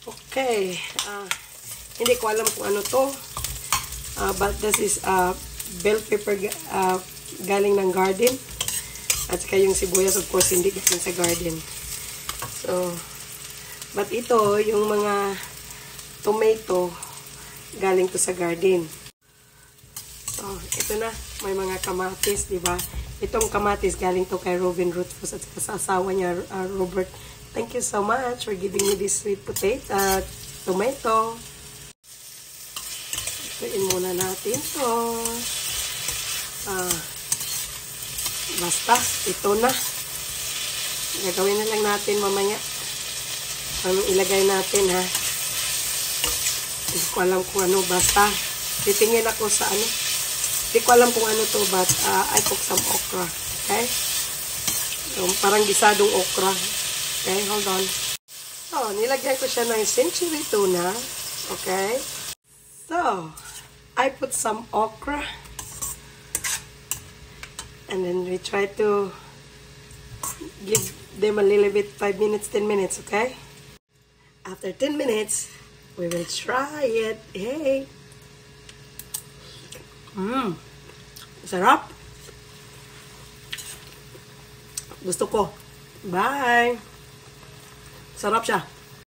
Okay. Hindi ko alam kung ano to. But this is bell pepper galing ng garden. At saka yung sibuyas, of course, hindi galing sa garden. So, but ito, yung mga tomato, galing to sa garden. So, ito na. May mga kamatis, di ba? Itong kamatis, galing to kay Robin Rutfus at sa asawa niya, Robert. Thank you so much for giving me this sweet potato, tomato. Ituin muna natin to. Basta, ito na. Gagawin na lang natin mamaya. Anong ilagay natin, ha? Hindi ko alam kung ano. Basta, titingin ako sa ano. Hindi ko alam kung ano to, but I cook some okra. Okay? So, parang gisadong okra. Okay, hold on. So, nilagyan ko siya ng century tuna. Okay? So, I put some okra. And then we try to give them a little bit, 5 minutes, 10 minutes, okay? After 10 minutes, we will try it. Hey! Sarap! Gusto ko. Bye! Sarap siya.